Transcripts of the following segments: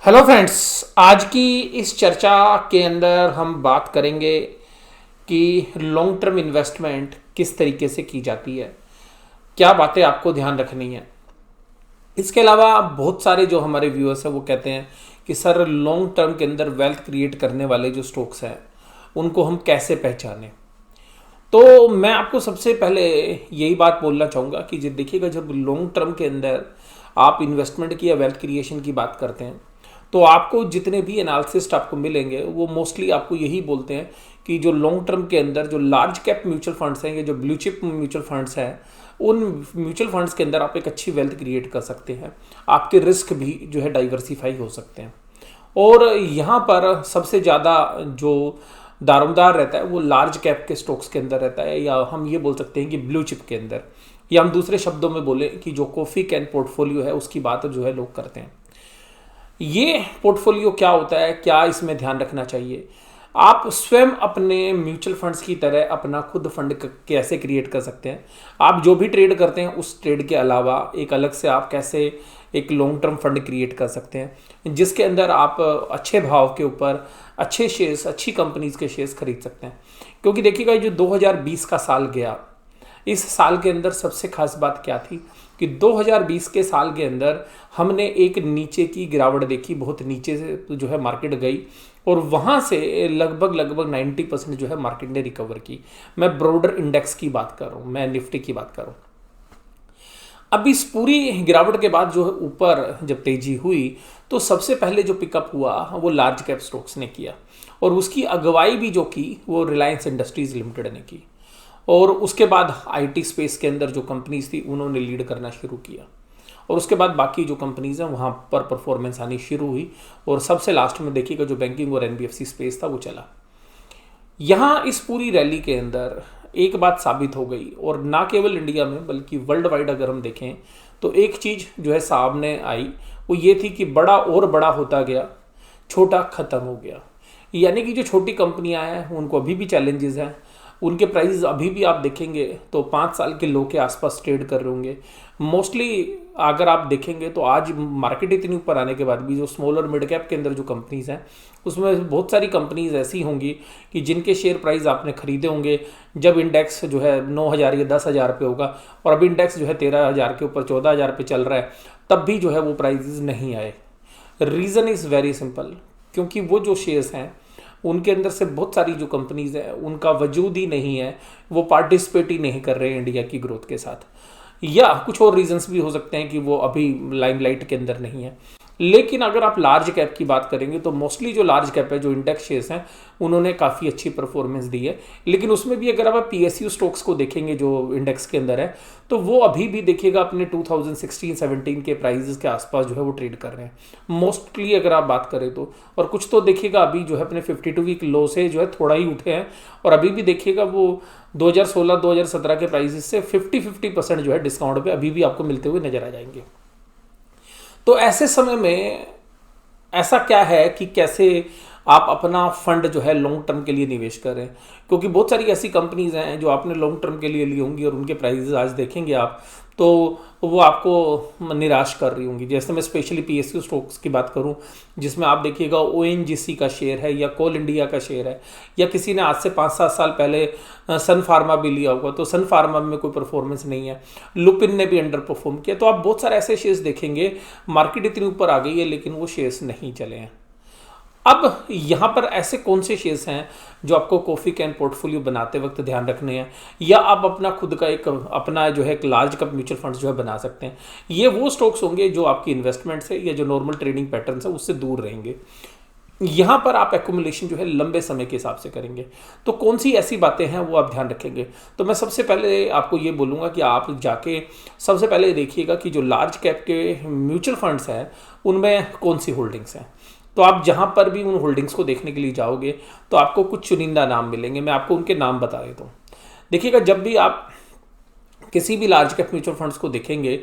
Hello friends. आज की इस चर्चा के अंदर हम बात करेंगे कि लॉन्ग टर्म इन्वेस्टमेंट किस तरीके से की जाती है, क्या बातें आपको ध्यान रखनी है। इसके अलावा बहुत सारे जो हमारे व्यूअर्स हैं वो कहते हैं कि सर लॉन्ग टर्म के अंदर वेल्थ क्रिएट करने वाले जो स्टॉक्स हैं उनको हम कैसे पहचानें। तो मैं आपको सबसे पहले यही बात बोलना चाहूँगा कि जब देखिएगा, जब लॉन्ग टर्म के अंदर आप इन्वेस्टमेंट की या वेल्थ क्रिएशन की बात करते हैं तो आपको जितने भी एनालिसिस्ट आपको मिलेंगे वो मोस्टली आपको यही बोलते हैं कि जो लॉन्ग टर्म के अंदर जो लार्ज कैप म्यूचुअल फंड्स हैं या जो ब्लू चिप म्यूचुअल फंड्स हैं, उन म्यूचुअल फंड्स के अंदर आप एक अच्छी वेल्थ क्रिएट कर सकते हैं। आपके रिस्क भी जो है डाइवर्सिफाई हो सकते हैं। और यहाँ पर सबसे ज़्यादा जो दारोमदार रहता है वो लार्ज कैप के स्टॉक्स के अंदर रहता है, या हम ये बोल सकते हैं कि ब्लू चिप के अंदर, या हम दूसरे शब्दों में बोले कि जो कॉफ़ी कैन पोर्टफोलियो है उसकी बात जो है लोग करते हैं। ये पोर्टफोलियो क्या होता है, क्या इसमें ध्यान रखना चाहिए। आप स्वयं अपने म्यूचुअल फंड्स की तरह अपना खुद फंड कैसे क्रिएट कर सकते हैं। आप जो भी ट्रेड करते हैं उस ट्रेड के अलावा एक अलग से आप कैसे एक लॉन्ग टर्म फंड क्रिएट कर सकते हैं जिसके अंदर आप अच्छे भाव के ऊपर अच्छे शेयर्स, अच्छी कंपनीज के शेयर्स खरीद सकते हैं। क्योंकि देखिएगा, जो 2020 का साल गया, इस साल के अंदर सबसे खास बात क्या थी कि 2020 के साल के अंदर हमने एक नीचे की गिरावट देखी, बहुत नीचे से जो है मार्केट गई और वहाँ से लगभग 90% जो है मार्केट ने रिकवर की। मैं ब्रॉडर इंडेक्स की बात कर रहा हूँ, मैं निफ्टी की बात कर रहा हूँ। अब इस पूरी गिरावट के बाद जो है ऊपर जब तेजी हुई तो सबसे पहले जो पिकअप हुआ वो लार्ज कैप स्टॉक्स ने किया, और उसकी अगुवाई भी जो की वो रिलायंस इंडस्ट्रीज लिमिटेड ने की। और उसके बाद आईटी स्पेस के अंदर जो कंपनीज थी उन्होंने लीड करना शुरू किया, और उसके बाद बाकी जो कंपनीज हैं वहाँ पर परफॉर्मेंस आनी शुरू हुई, और सबसे लास्ट में देखिएगा जो बैंकिंग और एनबीएफसी स्पेस था वो चला। यहाँ इस पूरी रैली के अंदर एक बात साबित हो गई, और ना केवल इंडिया में बल्कि वर्ल्ड वाइड अगर हम देखें तो एक चीज़ जो है सामने आई वो ये थी कि बड़ा और बड़ा होता गया, छोटा खत्म हो गया। यानी कि जो छोटी कंपनियां हैं उनको अभी भी चैलेंजेस हैं, उनके प्राइस अभी भी आप देखेंगे तो 5 साल के लो के आसपास ट्रेड कर रहे होंगे मोस्टली। अगर आप देखेंगे तो आज मार्केट इतनी ऊपर आने के बाद भी जो स्मॉल और मिड कैप के अंदर जो कंपनीज हैं उसमें बहुत सारी कंपनीज ऐसी होंगी कि जिनके शेयर प्राइस आपने खरीदे होंगे जब इंडेक्स जो है 9,000 या 10,000 पे होगा, और अभी इंडेक्स जो है 13,000 के ऊपर 14,000 पे चल रहा है, तब भी जो है वो प्राइजेस नहीं आए। रीज़न इज़ वेरी सिंपल, क्योंकि वो जो शेयर्स हैं उनके अंदर से बहुत सारी जो कंपनीज हैं उनका वजूद ही नहीं है, वो पार्टिसिपेट ही नहीं कर रहे हैं इंडिया की ग्रोथ के साथ, या कुछ और रीजंस भी हो सकते हैं कि वो अभी लाइमलाइट के अंदर नहीं है। लेकिन अगर आप लार्ज कैप की बात करेंगे तो मोस्टली जो लार्ज कैप है, जो इंडेक्स शेयर्स हैं, उन्होंने काफ़ी अच्छी परफॉर्मेंस दी है। लेकिन उसमें भी अगर आप पीएसयू स्टॉक्स को देखेंगे जो इंडेक्स के अंदर है, तो वो अभी भी देखिएगा अपने 2016-17 के प्राइजेस के आसपास जो है वो ट्रेड कर रहे हैं मोस्टली अगर आप बात करें तो। और कुछ तो देखिएगा अभी जो है अपने 52 वीक लो से जो है थोड़ा ही उठे हैं, और अभी भी देखिएगा वो 2016-2017 के प्राइसेस से 50% जो है डिस्काउंट पे अभी भी आपको मिलते हुए नजर आ जाएंगे। तो ऐसे समय में ऐसा क्या है कि कैसे आप अपना फंड जो है लॉन्ग टर्म के लिए निवेश करें, क्योंकि बहुत सारी ऐसी कंपनीज हैं जो आपने लॉन्ग टर्म के लिए ली होंगी और उनके प्राइसेस आज देखेंगे आप तो वो आपको निराश कर रही होंगी। जैसे मैं स्पेशली पीएसयू स्टॉक्स की बात करूं, जिसमें आप देखिएगा ओएनजीसी का शेयर है या कोल इंडिया का शेयर है, या किसी ने आज से 5-7 साल पहले सन फार्मा भी लिया होगा तो सन फार्मा में कोई परफॉर्मेंस नहीं है, लुपिन ने भी अंडर परफॉर्म किया। तो आप बहुत सारे ऐसे शेयर्स देखेंगे, मार्केट इतनी ऊपर आ गई है लेकिन वो शेयर्स नहीं चले हैं। अब यहाँ पर ऐसे कौन से शेयर्स हैं जो आपको कॉफ़ी कैन पोर्टफोलियो बनाते वक्त ध्यान रखने हैं, या आप अपना खुद का एक अपना जो है एक लार्ज कैप म्यूचुअल फंड्स जो है बना सकते हैं। ये वो स्टॉक्स होंगे जो आपकी इन्वेस्टमेंट से या जो नॉर्मल ट्रेडिंग पैटर्न है उससे दूर रहेंगे। यहाँ पर आप एक्यूमुलेशन जो है लंबे समय के हिसाब से करेंगे। तो कौन सी ऐसी बातें हैं वो आप ध्यान रखेंगे। तो मैं सबसे पहले आपको ये बोलूँगा कि आप जाके सबसे पहले देखिएगा कि जो लार्ज कैप के म्यूचुअल फंड्स हैं उनमें कौन सी होल्डिंग्स हैं। तो आप जहाँ पर भी उन होल्डिंग्स को देखने के लिए जाओगे तो आपको कुछ चुनिंदा नाम मिलेंगे, मैं आपको उनके नाम बता देता हूँ। देखिएगा, जब भी आप किसी भी लार्ज कैप म्यूचुअल फंड्स को देखेंगे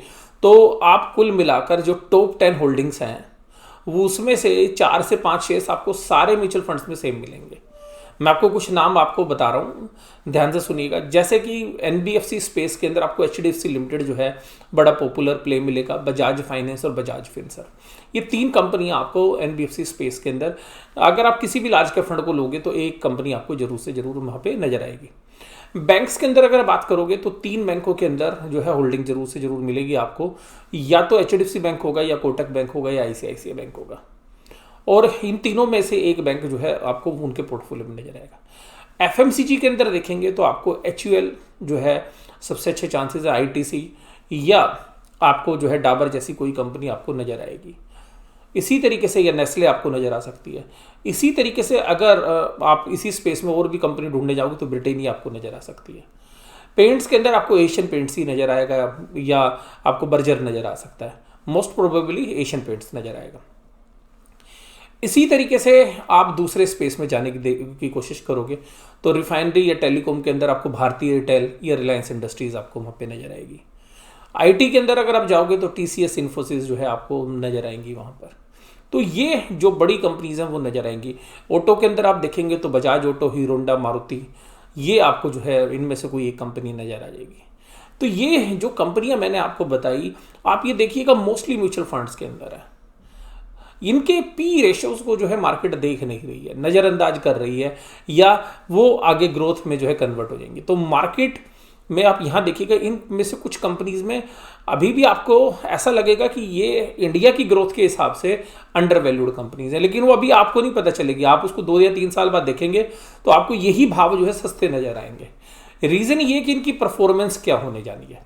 तो आप कुल मिलाकर जो टॉप 10 होल्डिंग्स हैं वो उसमें से 4 से 5 शेयर्स आपको सारे म्यूचुअल फंड्स में सेम मिलेंगे। मैं आपको कुछ नाम आपको बता रहा हूँ, ध्यान से सुनिएगा। जैसे कि एनबीएफसी स्पेस के अंदर आपको एचडीएफसी लिमिटेड जो है बड़ा पॉपुलर प्ले मिलेगा, बजाज फाइनेंस और बजाज फिनसर्व। ये 3 कंपनियां आपको एनबीएफसी स्पेस के अंदर, अगर आप किसी भी लार्ज कैप फंड को लोगे तो एक कंपनी आपको जरूर से जरूर वहाँ पे नजर आएगी। बैंक्स के अंदर अगर बात करोगे तो 3 बैंकों के अंदर जो है होल्डिंग जरूर से जरूर मिलेगी आपको, या तो एचडीएफसी बैंक होगा, या कोटक बैंक होगा, या आईसीआईसीआई बैंक होगा। और इन तीनों में से एक बैंक जो है आपको उनके पोर्टफोलियो में नजर आएगा। एफएमसीजी के अंदर देखेंगे तो आपको एचयूएल जो है सबसे अच्छे चांसेस है, आईटीसी या आपको जो है डाबर जैसी कोई कंपनी आपको नजर आएगी। इसी तरीके से या नेस्ले आपको नजर आ सकती है। इसी तरीके से अगर आप इसी स्पेस में और भी कंपनी ढूंढने जाओगे तो ब्रिटेनिया आपको नजर आ सकती है। पेंट्स के अंदर आपको एशियन पेंट्स ही नजर आएगा, या आपको बर्जर नजर आ सकता है। मोस्ट प्रोबेबली एशियन पेंट्स नजर आएगा। इसी तरीके से आप दूसरे स्पेस में जाने की कोशिश करोगे तो रिफाइनरी या टेलीकॉम के अंदर आपको भारतीय एयरटेल या रिलायंस इंडस्ट्रीज आपको वहाँ पे नजर आएगी। आईटी के अंदर अगर आप जाओगे तो टीसीएस इन्फोसिस जो है आपको नजर आएंगी वहाँ पर। तो ये जो बड़ी कंपनीज हैं वो नजर आएंगी। ऑटो के अंदर आप देखेंगे तो Bajaj auto, hero Honda, Maruti, ये आपको जो है इनमें से कोई एक कंपनी नजर आ जाएगी। तो ये जो कंपनियां मैंने आपको बताई, आप ये देखिएगा मोस्टली म्यूचुअल फंड्स के अंदर है। इनके पी रेशियोज को जो है मार्केट देख नहीं रही है, नज़रअंदाज कर रही है, या वो आगे ग्रोथ में जो है कन्वर्ट हो जाएंगे। तो मार्केट में आप यहाँ देखिएगा इन में से कुछ कंपनीज में अभी भी आपको ऐसा लगेगा कि ये इंडिया की ग्रोथ के हिसाब से अंडर वैल्यूड कंपनीज है, लेकिन वो अभी आपको नहीं पता चलेगी। आप उसको 2 या 3 साल बाद देखेंगे तो आपको यही भाव जो है सस्ते नजर आएंगे। रीज़न ये कि इनकी परफॉर्मेंस क्या होने जानी है।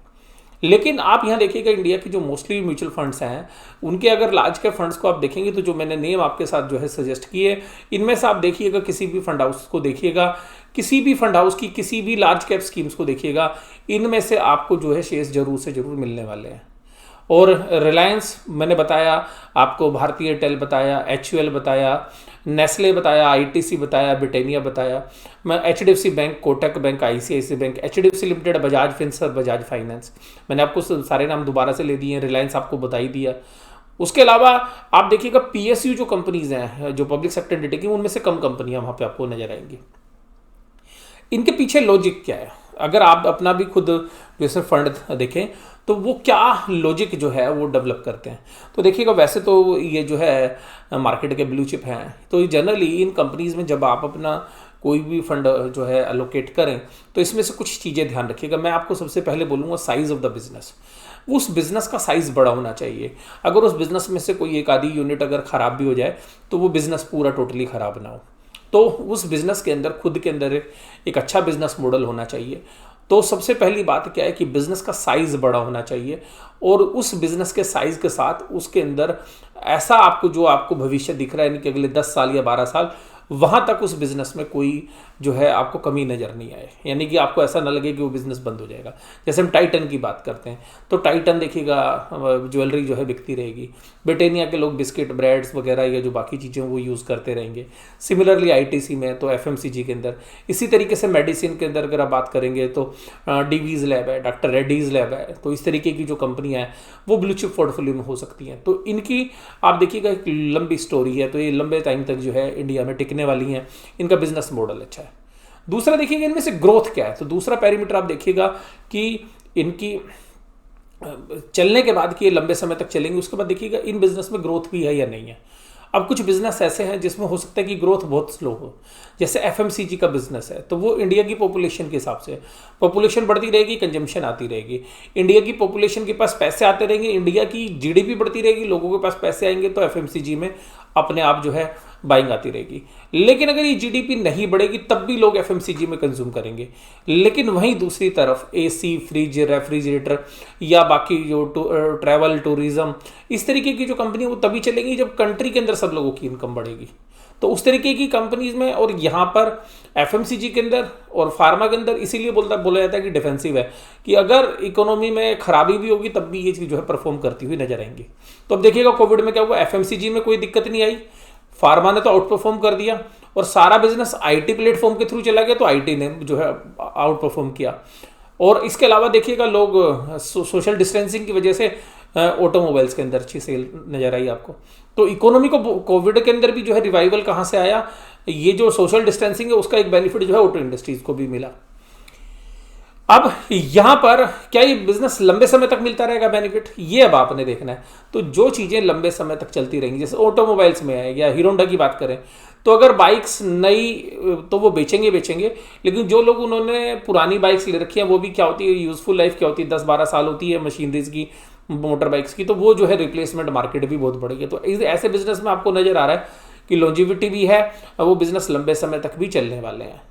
लेकिन आप यहाँ देखिएगा इंडिया की जो मोस्टली म्यूचुअल फंड्स हैं उनके अगर लार्ज कैप फंड्स को आप देखेंगे तो जो मैंने नेम आपके साथ जो है सजेस्ट किए, इनमें से आप देखिएगा किसी भी फंड हाउस को देखिएगा, किसी भी फंड हाउस की किसी भी लार्ज कैप स्कीम्स को देखिएगा, इनमें से आपको जो है शेयर्स जरूर से जरूर मिलने वाले हैं। और रिलायंस मैंने बताया आपको, भारतीय एयरटेल बताया, एचयूएल बताया, नेस्ले बताया, आईटीसी बताया, ब्रिटेनिया बताया, मैं HDFC bank, Kotak bank, ICICI bank, HDFC limited, Bajaj Finserv, Bajaj finance, मैंने आपको सारे नाम दोबारा से ले दिए हैं। रिलायंस आपको बता ही दिया। उसके अलावा आप देखिएगा पीएसयू जो कंपनीज हैं जो पब्लिक सेक्टर अंडरटेकिंग, उनमें से कम कंपनियां वहां पे आपको नजर आएंगी। इनके पीछे लॉजिक क्या है, अगर आप अपना भी खुद जैसे फंड देखें तो वो क्या लॉजिक जो है वो डेवलप करते हैं। तो देखिएगा वैसे तो ये जो है मार्केट के ब्लू चिप हैं, तो जनरली इन कंपनीज में जब आप अपना कोई भी फंड जो है एलोकेट करें तो इसमें से कुछ चीज़ें ध्यान रखिएगा। मैं आपको सबसे पहले बोलूँगा साइज़ ऑफ द बिजनेस। उस बिज़नेस का साइज़ बड़ा होना चाहिए। अगर उस बिज़नेस में से कोई एक आधी यूनिट अगर ख़राब भी हो जाए तो वो बिज़नेस पूरा टोटली ख़राब ना हो। तो उस बिज़नेस के अंदर खुद के अंदर एक अच्छा बिज़नेस मॉडल होना चाहिए। तो सबसे पहली बात क्या है कि बिज़नेस का साइज़ बड़ा होना चाहिए, और उस बिज़नेस के साइज़ के साथ उसके अंदर ऐसा आपको जो आपको भविष्य दिख रहा है कि अगले 10 साल या 12 साल वहाँ तक उस बिज़नेस में कोई जो है आपको कमी नज़र नहीं आए, यानी कि आपको ऐसा ना लगे कि वो बिज़नेस बंद हो जाएगा। जैसे हम टाइटन की बात करते हैं तो टाइटन देखिएगा ज्वेलरी जो है बिकती रहेगी, ब्रिटेनिया के लोग बिस्किट, ब्रेड्स वगैरह या जो बाकी चीज़ें वो यूज़ करते रहेंगे। सिमिलरली आईटीसी में तो एफएमसीजी के अंदर, इसी तरीके से मेडिसिन के अंदर अगर आप बात करेंगे तो डीवीज़ लैब है, डॉक्टर रेड्डीज़ लैब है। तो इस तरीके की जो कंपनियाँ हैं वो ब्लू चिप पोर्टफोलियो में हो सकती हैं। तो इनकी आप देखिएगा एक लंबी स्टोरी है, तो ये लंबे टाइम तक जो है इंडिया में टिकने वाली हैं। इनका बिजनेस मॉडल अच्छा है। दूसरा देखिएगा इनमें से ग्रोथ क्या है, तो दूसरा पैरामीटर आप देखिएगा कि इनकी चलने के बाद कि ये लंबे समय तक चलेंगे, उसके बाद देखिएगा इन बिजनेस में ग्रोथ भी है या नहीं है। अब कुछ बिजनेस ऐसे हैं जिसमें हो सकता है कि ग्रोथ बहुत स्लो हो, जैसे एफएमसीजी का बिजनेस है, तो वो इंडिया की पॉपुलेशन के हिसाब से, पॉपुलेशन बढ़ती रहेगी, कंजम्पशन आती रहेगी, इंडिया की पॉपुलेशन के पास पैसे आते रहेंगे, इंडिया की जीडीपी बढ़ती रहेगी, लोगों के पास पैसे आएंगे तो एफएमसीजी में अपने आप जो है बाइंग आती रहेगी। लेकिन अगर ये जीडीपी नहीं बढ़ेगी तब भी लोग एफएमसीजी में कंज्यूम करेंगे। लेकिन वहीं दूसरी तरफ एसी, फ्रिज, रेफ्रिजरेटर या बाकी जो ट्रैवल, टूरिज्म, इस तरीके की जो कंपनी वो तभी चलेगी जब कंट्री के अंदर सब लोगों की इनकम बढ़ेगी। तो उस तरीके की कंपनीज में, और यहाँ पर एफएमसीजी के अंदर और फार्मा के अंदर इसीलिए बोला जाता है कि डिफेंसिव है, कि अगर इकोनॉमी में खराबी भी होगी तब भी ये चीज़ जो है परफॉर्म करती हुई नजर आएंगी। तो अब देखिएगा कोविड में क्या हुआ, एफएमसीजी में कोई दिक्कत नहीं आई, फार्मा ने तो आउट परफॉर्म कर दिया, और सारा बिजनेस आईटी प्लेटफॉर्म के थ्रू चला गया तो आईटी ने जो है आउट परफॉर्म किया। और इसके अलावा देखिएगा लोग सोशल डिस्टेंसिंग की वजह से ऑटोमोबाइल्स के अंदर अच्छी सेल नजर आई आपको। तो इकोनॉमी को कोविड के अंदर भी जो है रिवाइवल कहाँ से आया, ये जो सोशल डिस्टेंसिंग है उसका एक बेनिफिट जो है ऑटो इंडस्ट्रीज को भी मिला। अब यहाँ पर क्या ये बिजनेस लंबे समय तक मिलता रहेगा बेनिफिट, ये अब आपने देखना है। तो जो चीज़ें लंबे समय तक चलती रहेंगी, जैसे ऑटोमोबाइल्स में है या हीरो होंडा की बात करें, तो अगर बाइक्स नई तो वो बेचेंगे बेचेंगे, लेकिन जो लोग उन्होंने पुरानी बाइक्स ले रखी हैं वो भी क्या होती है, यूजफुल लाइफ क्या होती है, 10-12 साल होती है मशीनरीज की, मोटर बाइक्स की, तो वो जो है रिप्लेसमेंट मार्केट भी बहुत बढ़ेगी। तो ऐसे बिजनेस में आपको नजर आ रहा है कि लॉन्जिविटी भी है, वो बिजनेस लंबे समय तक भी चलने वाले हैं।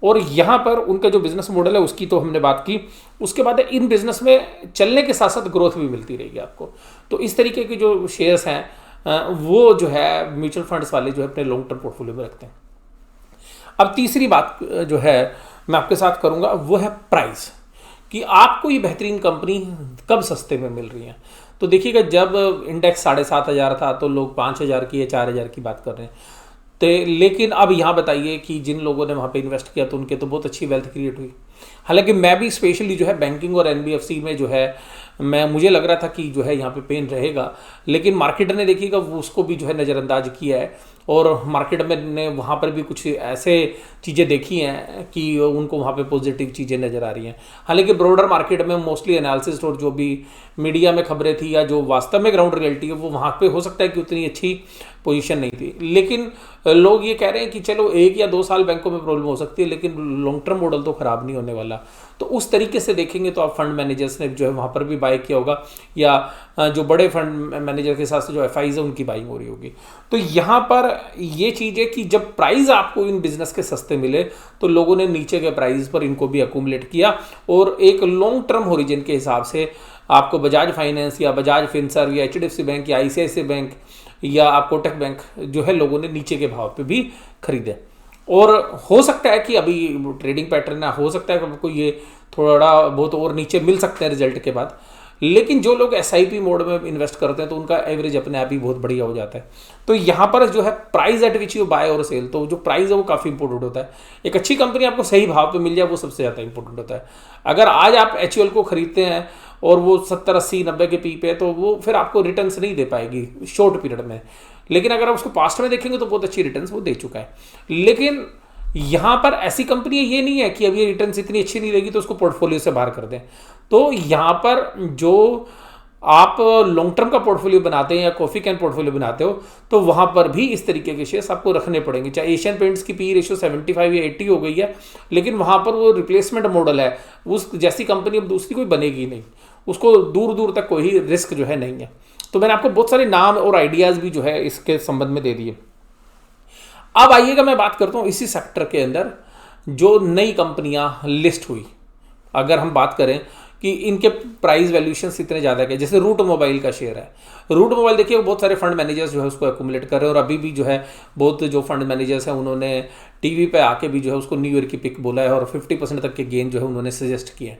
और यहाँ पर उनका जो बिजनेस मॉडल है उसकी तो हमने बात की। उसके बाद इन बिजनेस में चलने के साथ साथ ग्रोथ भी मिलती रहेगी आपको। तो इस तरीके के जो शेयर्स हैं वो जो है म्यूचुअल फंड्स वाले जो है अपने लॉन्ग टर्म पोर्टफोलियो में रखते हैं। अब तीसरी बात जो है मैं आपके साथ करूंगा वो है प्राइस, कि आपको ये बेहतरीन कंपनी कब सस्ते में मिल रही है। तो देखिएगा, जब इंडेक्स 7,500 था तो लोग 5,000 की या 4,000 की बात कर रहे हैं। तो लेकिन अब यहाँ बताइए कि जिन लोगों ने वहाँ पे इन्वेस्ट किया तो उनके तो बहुत अच्छी वेल्थ क्रिएट हुई। हालांकि मैं भी स्पेशली जो है बैंकिंग और एनबीएफसी में जो है मुझे लग रहा था कि जो है यहाँ पे पेन रहेगा, लेकिन मार्केट ने देखिएगा वो उसको भी जो है नज़रअंदाज किया है, और मार्केट में ने वहाँ पर भी कुछ ऐसे चीज़ें देखी हैं कि उनको वहाँ पे पॉजिटिव चीज़ें नज़र आ रही हैं। हालांकि ब्रॉडर मार्केट में मोस्टली एनालिसिस और जो भी मीडिया में खबरें थी या जो वास्तव में ग्राउंड रियलिटी है वो वहाँ पे हो सकता है कि उतनी अच्छी पोजीशन नहीं थी, लेकिन लोग ये कह रहे हैं कि चलो 1 या 2 साल बैंकों में प्रॉब्लम हो सकती है लेकिन लॉन्ग टर्म मॉडल तो ख़राब नहीं होने वाला। तो उस तरीके से देखेंगे तो आप फंड मैनेजर्स ने जो है वहाँ पर भी बाई किया होगा, या जो बड़े फंड मैनेजर के साथ जो एफआईज है उनकी बाइंग हो रही होगी। तो यहाँ पर ये चीज़ है कि जब प्राइस आपको इन बिजनेस के सस्ते मिले तो लोगों ने नीचे के प्राइस पर इनको भी अक्यूमुलेट किया, और एक लॉन्ग टर्म होरिजन के हिसाब से आपको बजाज फाइनेंस या बजाज फिनसर्व या एचडीएफसी बैंक या आईसीआईसीआई बैंक या आप कोटक बैंक जो है लोगों ने नीचे के भाव पे भी खरीदे। और हो सकता है कि अभी ट्रेडिंग पैटर्न है, हो सकता है कि आपको ये थोड़ा बहुत और नीचे मिल सकते हैं रिजल्ट के बाद, लेकिन जो लोग एसआईपी मोड में इन्वेस्ट करते हैं तो उनका एवरेज अपने आप ही बहुत बढ़िया हो जाता है। तो यहाँ पर जो है price at which you buy और सेल, तो जो प्राइस है वो काफ़ी इंपॉर्टेंट होता है। एक अच्छी कंपनी आपको सही भाव पे मिल जाए वो सबसे ज़्यादा इंपॉर्टेंट होता है। अगर आज आप एचयूएल को खरीदते हैं और वो 70, 80, 90 के पी पे है तो वो फिर आपको रिटर्न्स नहीं दे पाएगी शॉर्ट पीरियड में, लेकिन अगर आप उसको पास्ट में देखेंगे तो बहुत अच्छी रिटर्न्स वो दे चुका है। लेकिन यहाँ पर ऐसी कंपनी ये नहीं है कि अब ये रिटर्न्स इतनी अच्छी नहीं देगी तो उसको पोर्टफोलियो से बाहर कर दें। तो यहाँ पर जो आप लॉन्ग टर्म का पोर्टफोलियो बनाते हैं या कॉफी कैन पोर्टफोलियो बनाते हो तो वहाँ पर भी इस तरीके के शेयर्स आपको रखने पड़ेंगे। चाहे एशियन पेंट्स की पी रेशियो 75 या 80 हो गई है, लेकिन वहाँ पर वो रिप्लेसमेंट मॉडल है, उस जैसी कंपनी अब दूसरी कोई बनेगी नहीं, उसको दूर दूर तक कोई रिस्क जो है नहीं है। तो मैंने आपको बहुत सारे नाम और आइडियाज़ भी जो है इसके संबंध में दे दिए। अब आइएगा मैं बात करता हूँ इसी सेक्टर के अंदर जो नई कंपनियां लिस्ट हुई। अगर हम बात करें कि इनके प्राइस वैल्यूएशन इतने ज़्यादा के, जैसे रूट मोबाइल का शेयर है। रूट मोबाइल देखिए बहुत सारे फंड मैनेजर्स जो है उसको एक्यूमुलेट कर रहे हैं, और अभी भी जो है बहुत जो फंड मैनेजर्स हैं उन्होंने टीवी पे आके भी जो है उसको न्यू ईयर की पिक बोला है, और 50% तक के गेन जो है उन्होंने सजेस्ट किए हैं।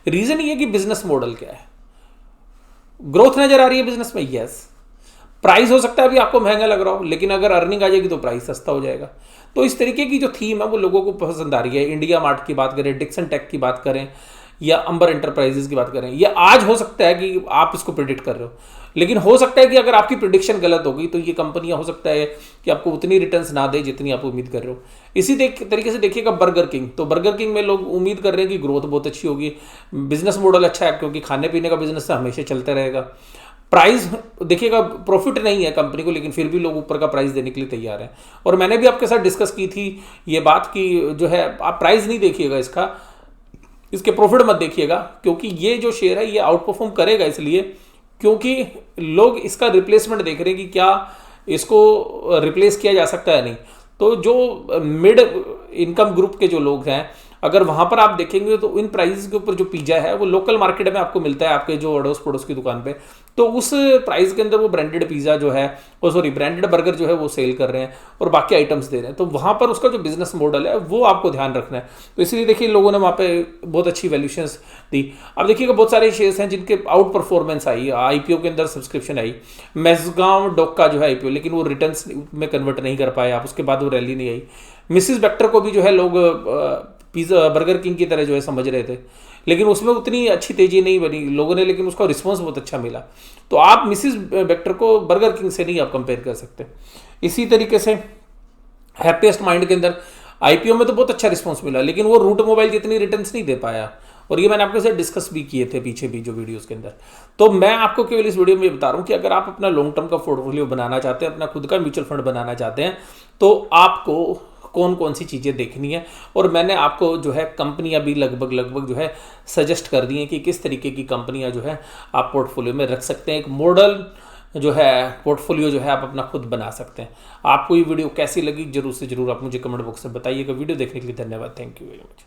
रीज़न ये कि बिजनेस मॉडल क्या है, ग्रोथ नजर आ रही है बिजनेस में, यस। प्राइस हो सकता है अभी आपको महंगा लग रहा हो, लेकिन अगर अर्निंग आ जाएगी तो प्राइस सस्ता हो जाएगा। तो इस तरीके की जो थीम है वो लोगों को पसंद आ रही है। इंडिया मार्ट की बात करें, डिक्सन टेक की बात करें, या अंबर एंटरप्राइजेस की बात करें, ये आज हो सकता है कि आप इसको प्रिडिक्ट कर रहे हो, लेकिन हो सकता है कि अगर आपकी प्रिडिक्शन गलत होगी तो ये कंपनियां हो सकता है कि आपको उतनी रिटर्न्स ना दे जितनी आप उम्मीद कर रहे हो। इसी तरीके से देखिएगा बर्गर किंग, तो बर्गर किंग में लोग उम्मीद कर रहे हैं कि ग्रोथ बहुत अच्छी होगी, बिजनेस मॉडल अच्छा है क्योंकि खाने पीने का बिजनेस हमेशा चलता रहेगा। प्राइस देखिएगा प्रॉफिट नहीं है कंपनी को, लेकिन फिर भी लोग ऊपर का प्राइस देने के लिए तैयार हैं। और मैंने भी आपके साथ डिस्कस की थी ये बात कि जो है आप प्राइस नहीं देखिएगा इसका, इसके प्रॉफिट मत देखिएगा, क्योंकि ये जो शेयर है ये आउट परफॉर्म करेगा इसलिए क्योंकि लोग इसका रिप्लेसमेंट देख रहे हैं कि क्या इसको रिप्लेस किया जा सकता है नहीं। तो जो मिड इनकम ग्रुप के जो लोग हैं, अगर वहां पर आप देखेंगे तो इन प्राइस के ऊपर जो पिज्जा है वो लोकल मार्केट में आपको मिलता है आपके जो अड़ोस पड़ोस की दुकान पे, तो उस प्राइस के अंदर वो ब्रांडेड पिज्जा जो है ब्रांडेड बर्गर जो है वो सेल कर रहे हैं और बाकी आइटम्स दे रहे हैं। तो वहां पर उसका जो बिजनेस मॉडल है वो आपको ध्यान रखना है। तो इसलिए देखिए लोगों ने वहाँ पे बहुत अच्छी वैल्यूशंस दी। अब देखिएगा बहुत सारे शेयर्स हैं जिनके आउट परफॉर्मेंस आई, आईपीओ के अंदर सब्सक्रिप्शन आई। मेजगांव डॉक का जो है आईपीओ, लेकिन वो रिटर्न्स में कन्वर्ट नहीं कर पाए आप, उसके बाद वो रैली नहीं आई। मिसिस बेक्टर को भी जो है लोग पिज़्ज़ा बर्गर किंग की तरह जो है समझ रहे थे, लेकिन उसमें उतनी अच्छी तेजी नहीं बनी लोगों ने, लेकिन उसका रिस्पांस बहुत अच्छा मिला। तो आप मिसिस बेक्टर को बर्गर किंग से नहीं आप कंपेयर कर सकते। इसी तरीके से हैप्पीएस्ट माइंड के अंदर आईपीओ में तो बहुत अच्छा रिस्पांस मिला, लेकिन वो रूट मोबाइल जितनी रिटर्न्स नहीं दे पाया, और ये मैंने आपके साथ डिस्कस भी किए थे पीछे भी जो वीडियोस के अंदर। तो मैं आपको केवल इस वीडियो में ये बता रहा हूँ कि अगर आप अपना लॉन्ग टर्म का पोर्टफोलियो बनाना चाहते हैं, अपना खुद का म्यूचुअल फंड बनाना चाहते हैं, तो आपको कौन कौन सी चीज़ें देखनी है। और मैंने आपको जो है कंपनियां भी लगभग जो है सजेस्ट कर दी हैं कि किस तरीके की कंपनियां जो है आप पोर्टफोलियो में रख सकते हैं। एक मॉडल जो है पोर्टफोलियो जो है आप अपना खुद बना सकते हैं। आपको ये वीडियो कैसी लगी जरूर से जरूर आप मुझे कमेंट बॉक्स में बताइएगा। वीडियो देखने के लिए धन्यवाद। Thank you very much.